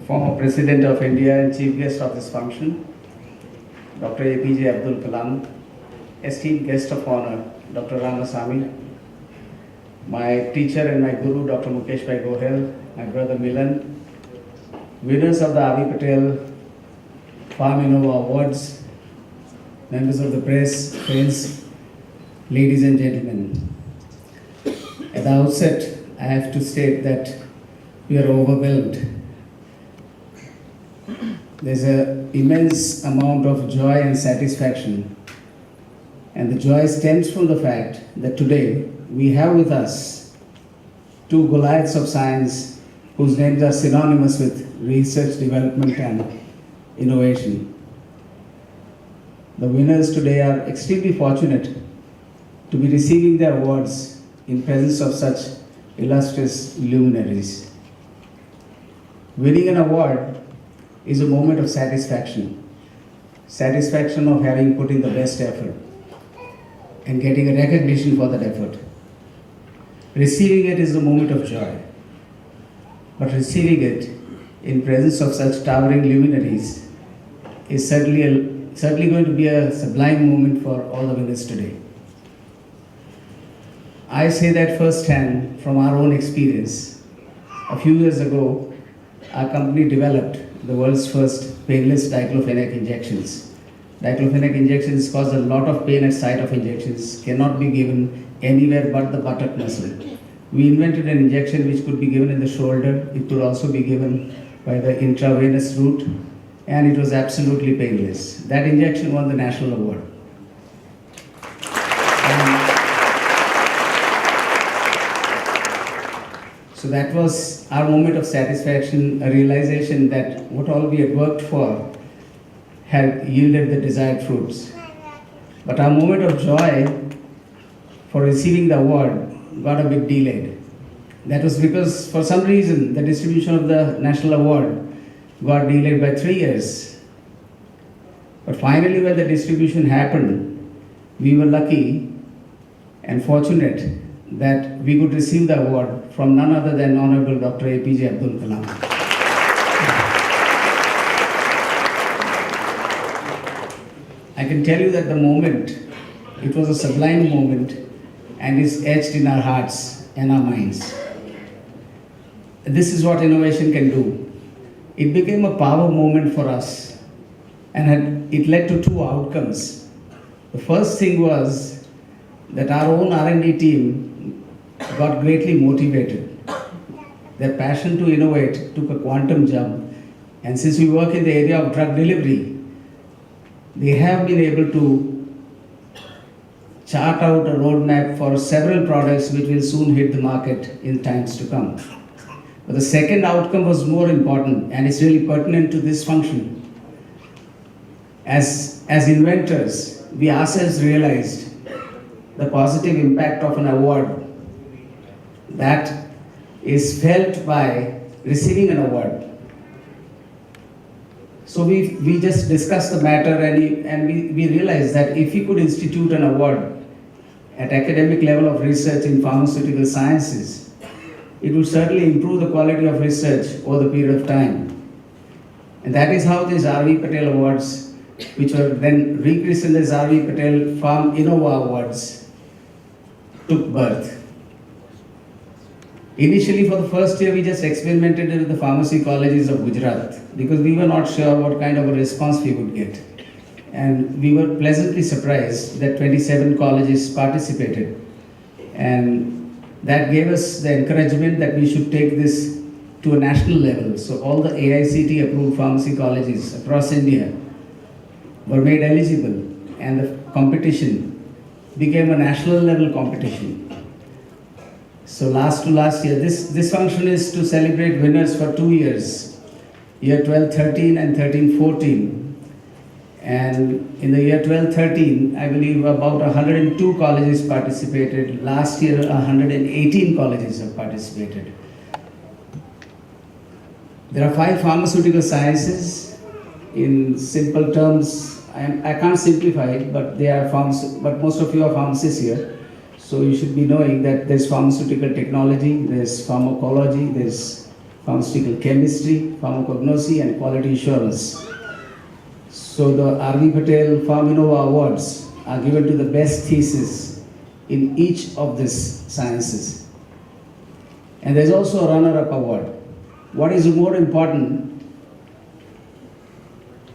former President of India and Chief Guest of this function, Dr. APJ Abdul Kalam, esteemed guest of honor, Dr. Ramasamy, my teacher and my guru, Dr. Mukesh Bhai Gohel, my brother Milan, winners of the Avi Patel Farm Innova Awards, members of the press, friends, ladies and gentlemen. At the outset, I have to state that we are overwhelmed. There's an immense amount of joy and satisfaction. And the joy stems from the fact that today we have with us two Goliaths of science whose names are synonymous with research, development and innovation. The winners today are extremely fortunate to be receiving their awards in presence of such illustrious luminaries. Winning an award is a moment of satisfaction. Satisfaction of having put in the best effort and getting a recognition for that effort. Receiving it is a moment of joy. But receiving it in presence of such towering luminaries is certainly going to be a sublime moment for all the winners today. I say that firsthand from our own experience. A few years ago, our company developed the world's first painless diclofenac injections. Diclofenac injections cause a lot of pain at site of injections, cannot be given anywhere but the buttock muscle. We invented an injection which could be given in the shoulder, it could also be given by the intravenous route, and it was absolutely painless. That injection won the national award. So that was our moment of satisfaction, a realization that what all we had worked for had yielded the desired fruits. But our moment of joy for receiving the award got a bit delayed. That was because for some reason the distribution of the national award got delayed by 3 years. But finally when the distribution happened, we were lucky and fortunate that we could receive the award from none other than Honorable Dr. APJ Abdul Kalam. I can tell you that the moment, it was a sublime moment and is etched in our hearts and our minds. This is what innovation can do. It became a power moment for us and it led to two outcomes. The first thing was that our own R&D team got greatly motivated. Their passion to innovate took a quantum jump, and since we work in the area of drug delivery, they have been able to chart out a roadmap for several products which will soon hit the market in times to come. But the second outcome was more important, and it's really pertinent to this function. As inventors, we ourselves realized the positive impact of an award that is felt by receiving an award. So we just discussed the matter and we realized that if we could institute an award at academic level of research in pharmaceutical sciences, it would certainly improve the quality of research over the period of time. And that is how these R.V. Patel Awards, which were then rechristened as R.V. Patel Farm Innova Awards, took birth. Initially, for the first year, we just experimented with the pharmacy colleges of Gujarat because we were not sure what kind of a response we would get. And we were pleasantly surprised that 27 colleges participated. And that gave us the encouragement that we should take this to a national level. So all the AICT approved pharmacy colleges across India were made eligible, and the competition became a national level competition. So last year, this function is to celebrate winners for 2 years, year 12-13 and 13-14. And in the year 12-13, I believe about 102 colleges participated. Last year, 118 colleges have participated. There are 5 pharmaceutical sciences. In simple terms, I can't simplify it, but but most of you are pharmacists here. So you should be knowing that there's pharmaceutical technology, there's pharmacology, there's pharmaceutical chemistry, pharmacognosy, and quality assurance. So the R.V. Patel PharmInnova Awards are given to the best thesis in each of these sciences. And there's also a runner-up award. What is more important,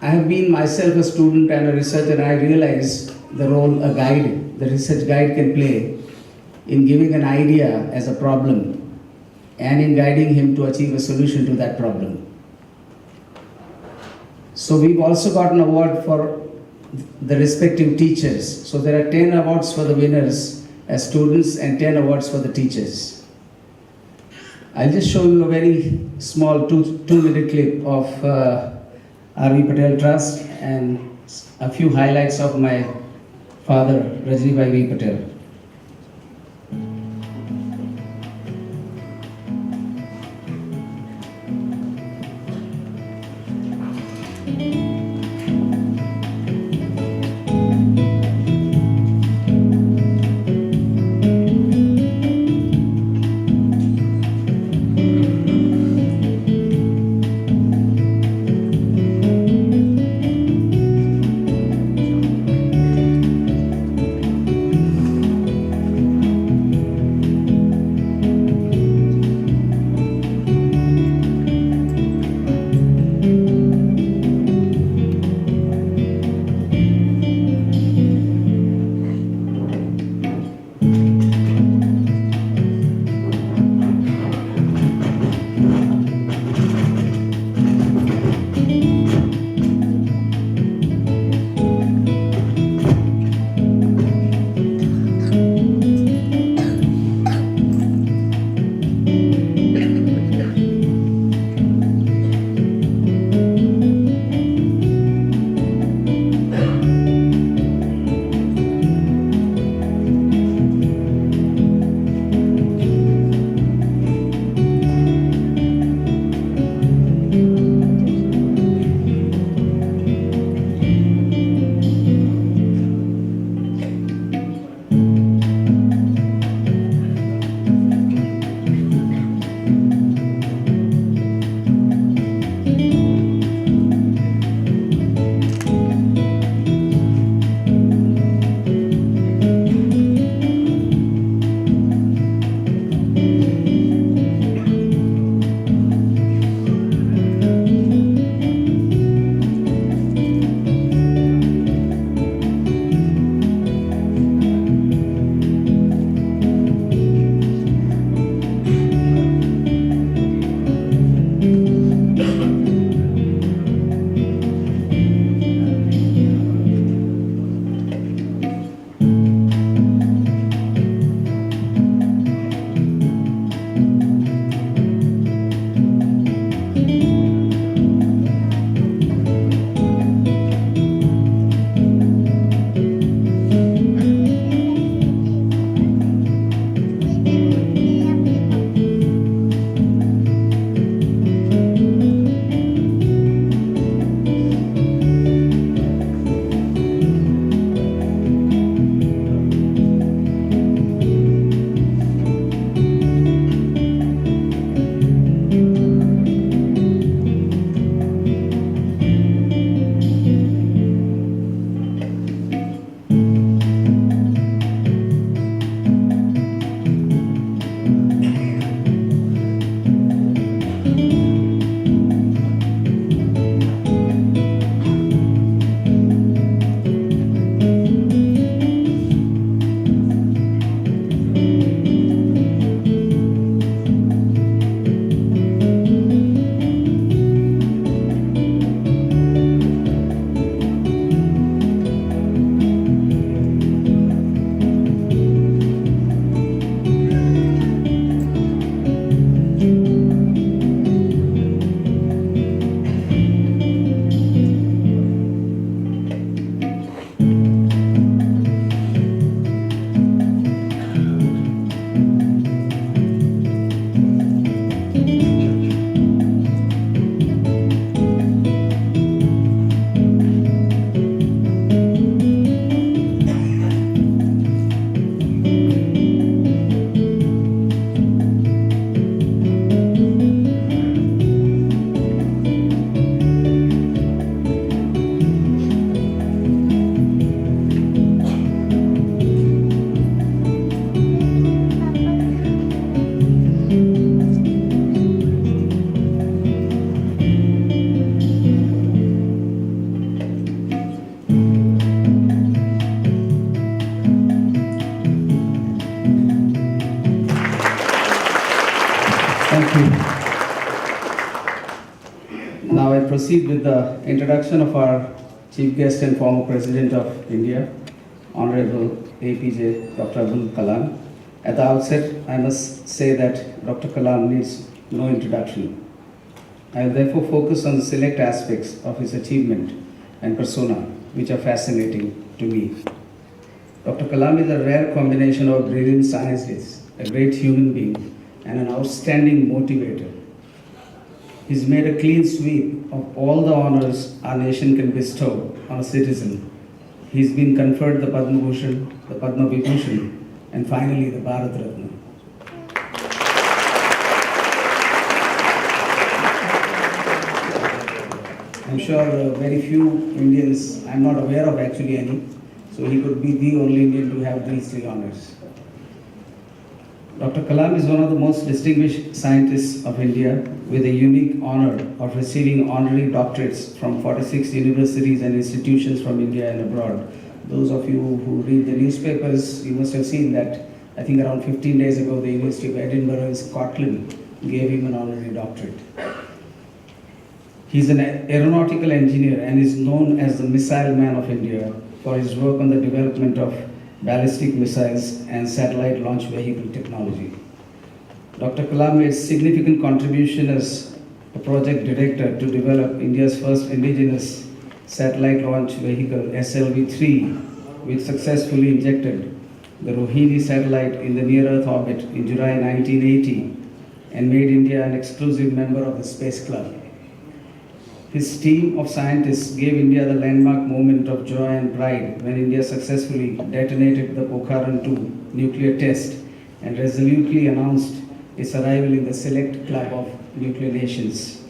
I have been myself a student and a researcher, and I realize the role a guide, the research guide can play in giving an idea as a problem and in guiding him to achieve a solution to that problem. So we've also got an award for the respective teachers. So there are 10 awards for the winners as students and 10 awards for the teachers. I'll just show you a very small two-minute clip of R.V. Patel Trust and a few highlights of my father, Rajni V. Patel. Now I proceed with the introduction of our chief guest and former President of India, Honorable APJ Dr. Abdul Kalam. At the outset, I must say that Dr. Kalam needs no introduction. I will therefore focus on the select aspects of his achievement and persona, which are fascinating to me. Dr. Kalam is a rare combination of a brilliant scientist, a great human being, and an outstanding motivator. He's made a clean sweep of all the honors our nation can bestow on a citizen. He's been conferred the Padma Bhushan, the Padma Vibhushan, and finally the Bharat Ratna. I'm sure very few Indians, I'm not aware of actually any, so he could be the only Indian to have these three honors. Dr. Kalam is one of the most distinguished scientists of India with a unique honor of receiving honorary doctorates from 46 universities and institutions from India and abroad. Those of you who read the newspapers, you must have seen that I think around 15 days ago, the University of Edinburgh in Scotland gave him an honorary doctorate. He's an aeronautical engineer and is known as the Missile Man of India for his work on the development of ballistic missiles and satellite launch vehicle technology. Dr. Kalam made significant contribution as a project director to develop India's first indigenous satellite launch vehicle SLV-3, which successfully injected the Rohini satellite in the near-Earth orbit in July 1980 and made India an exclusive member of the Space Club. His team of scientists gave India the landmark moment of joy and pride when India successfully detonated the Pokhran-2 nuclear test and resolutely announced its arrival in the select club of nuclear nations.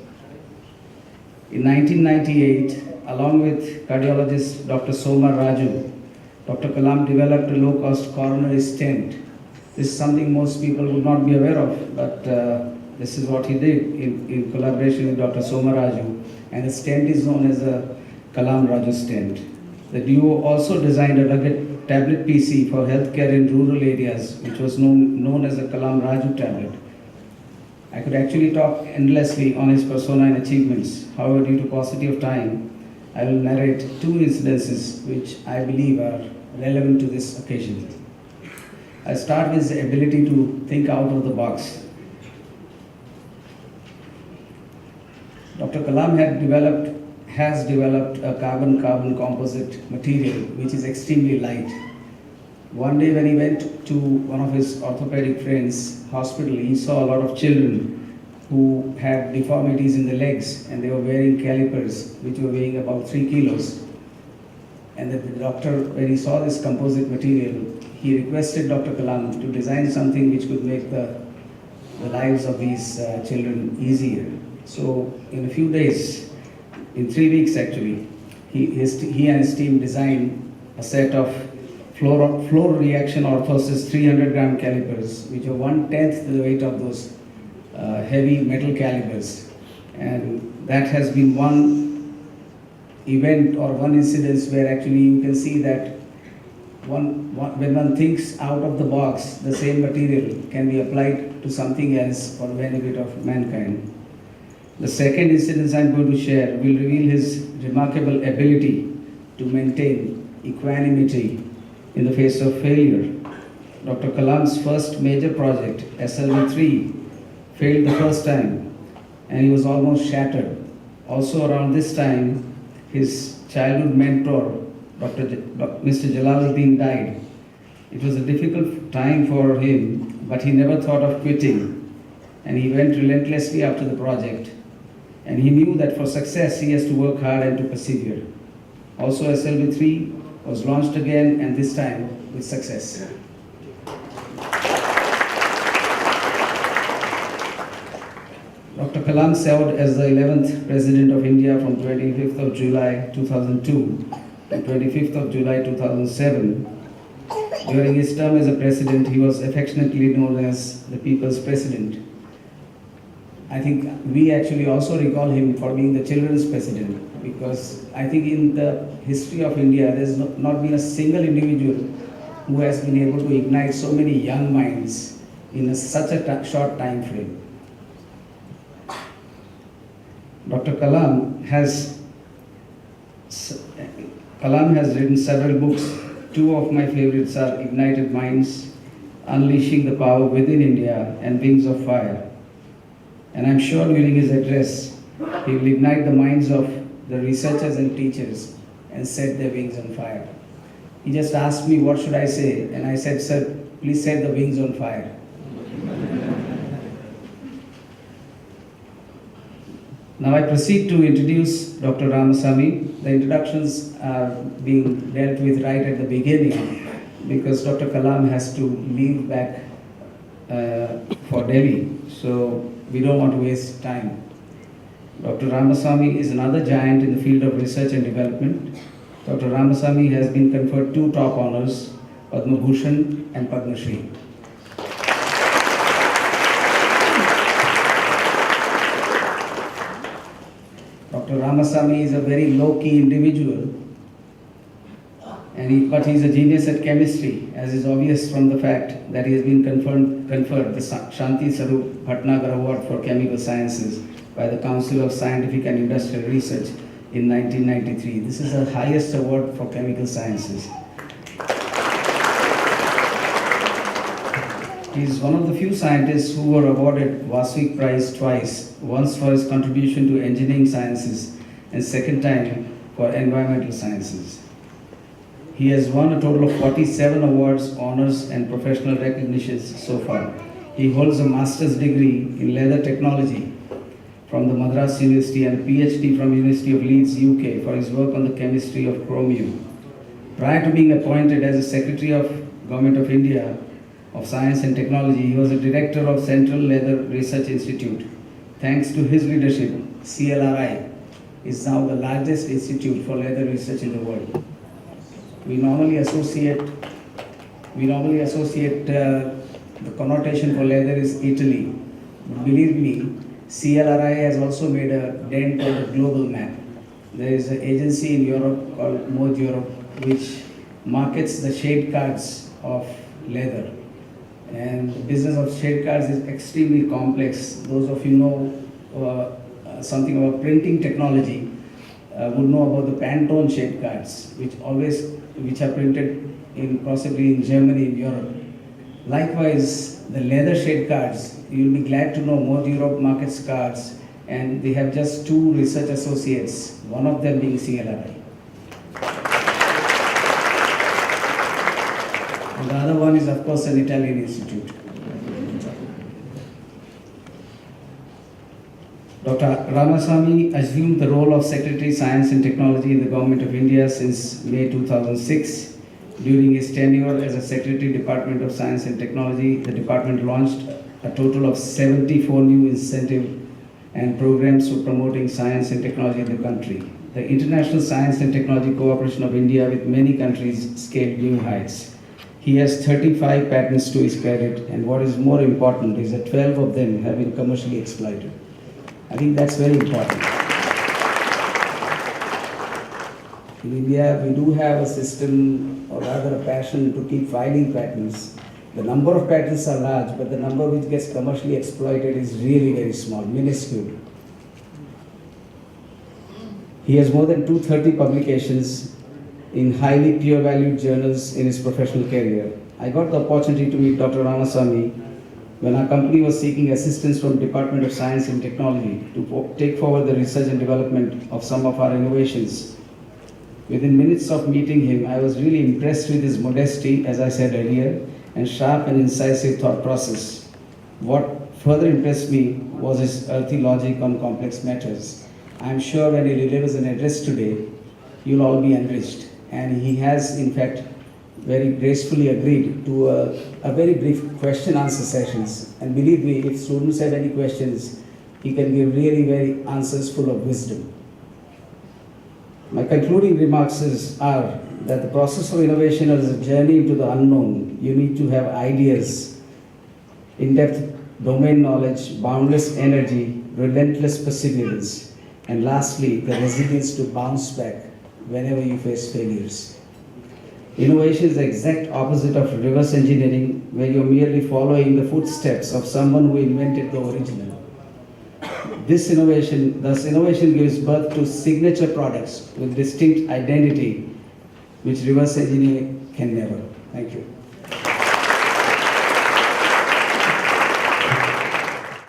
In 1998, along with cardiologist Dr. Soma Raju, Dr. Kalam developed a low-cost coronary stent. This is something most people would not be aware of, but this is what he did in collaboration with Dr. Soma Raju. And the stent is known as a Kalam Raju stent. The duo also designed a rugged tablet PC for healthcare in rural areas, which was known as a Kalam Raju tablet. I could actually talk endlessly on his persona and achievements. However, due to paucity of time, I will narrate two incidences which I believe are relevant to this occasion. I'll start with his ability to think out of the box. Dr. Kalam has developed a carbon-carbon composite material which is extremely light. One day when he went to one of his orthopedic friends' hospital, he saw a lot of children who had deformities in the legs and they were wearing calipers which were weighing about 3 kilos. And the doctor, when he saw this composite material, he requested Dr. Kalam to design something which could make the lives of these children easier. So in a few days, in 3 weeks actually, he and his team designed a set of floor reaction orthosis 300-gram calipers, which are 1/10 the weight of those heavy metal calipers. And that has been one event or one incidence where actually you can see that when one thinks out of the box, the same material can be applied to something else for the benefit of mankind. The second incident I'm going to share will reveal his remarkable ability to maintain equanimity in the face of failure. Dr. Kalam's first major project, SLV-3, failed the first time and he was almost shattered. Also around this time, his childhood mentor, Mr. Jalaluddin died. It was a difficult time for him, but he never thought of quitting and he went relentlessly after the project. And he knew that for success, he has to work hard and to persevere. Also, SLV-3 was launched again, and this time with success. Dr. Kalam served as the 11th President of India from 25th of July 2002 to 25th of July 2007. During his term as a president, he was affectionately known as the People's President. I think we actually also recall him for being the children's president, because I think in the history of India, there's not been a single individual who has been able to ignite so many young minds in such a short time frame. Dr. Kalam has written several books. Two of my favorites are Ignited Minds, Unleashing the Power Within India, and Wings of Fire. And I'm sure during his address, he will ignite the minds of the researchers and teachers and set their wings on fire. He just asked me, what should I say? And I said, sir, please set the wings on fire. Now I proceed to introduce Dr. Ramasamy. The introductions are being dealt with right at the beginning because Dr. Kalam has to leave back for Delhi, so we don't want to waste time. Dr. Ramasamy is another giant in the field of research and development. Dr. Ramasamy has been conferred two top honors, Padma Bhushan and Padma Shri. Dr. Ramasamy is a very low-key individual, but he is a genius at chemistry, as is obvious from the fact that he has been conferred the Shanti Sarup Bhatnagar Award for Chemical Sciences by the Council of Scientific and Industrial Research in 1993. This is the highest award for chemical sciences. He is one of the few scientists who were awarded Vasvik Prize twice, once for his contribution to engineering sciences and second time for environmental sciences. He has won a total of 47 awards, honors and professional recognitions so far. He holds a master's degree in leather technology from the Madras University and a PhD from University of Leeds, UK for his work on the chemistry of chromium. Prior to being appointed as a Secretary of Government of India of Science and Technology, he was a Director of Central Leather Research Institute. Thanks to his leadership, CLRI is now the largest institute for leather research in the world. We normally associate the connotation for leather is Italy. But believe me, CLRI has also made a dent on the global map. There is an agency in Europe called Mode Europe which markets the shade cards of leather. And the business of shade cards is extremely complex. Those of you know something about printing technology would know about the Pantone shade cards, which are printed possibly in Germany and Europe. Likewise, the leather shade cards, you'll be glad to know Mode Europe markets cards, and they have just two research associates, one of them being CLRI. And the other one is, of course, an Italian institute. Dr. Ramasamy assumed the role of Secretary Science and Technology in the Government of India since May 2006. During his tenure as a Secretary, Department of Science and Technology, the department launched a total of 74 new incentive and programs for promoting science and technology in the country. The international science and technology cooperation of India with many countries scaled new heights. He has 35 patents to his credit, and what is more important is that 12 of them have been commercially exploited. I think that's very important. In India, we do have a system, or rather a passion, to keep filing patents. The number of patents are large, but the number which gets commercially exploited is really very small, minuscule. He has more than 230 publications in highly peer-valued journals in his professional career. I got the opportunity to meet Dr. Ramasamy when our company was seeking assistance from Department of Science and Technology to take forward the research and development of some of our innovations. Within minutes of meeting him, I was really impressed with his modesty, as I said earlier, and sharp and incisive thought process. What further impressed me was his earthy logic on complex matters. I am sure when he delivers an address today, you'll all be enriched. And he has, in fact, very gracefully agreed to a very brief question-answer sessions. And believe me, if students have any questions, he can give really very answers full of wisdom. My concluding remarks are that the process of innovation is a journey into the unknown. You need to have ideas, in-depth domain knowledge, boundless energy, relentless perseverance, and lastly, the resilience to bounce back whenever you face failures. Innovation is the exact opposite of reverse engineering, where you're merely following the footsteps of someone who invented the original. Thus innovation gives birth to signature products with distinct identity, which reverse engineering can never. Thank you.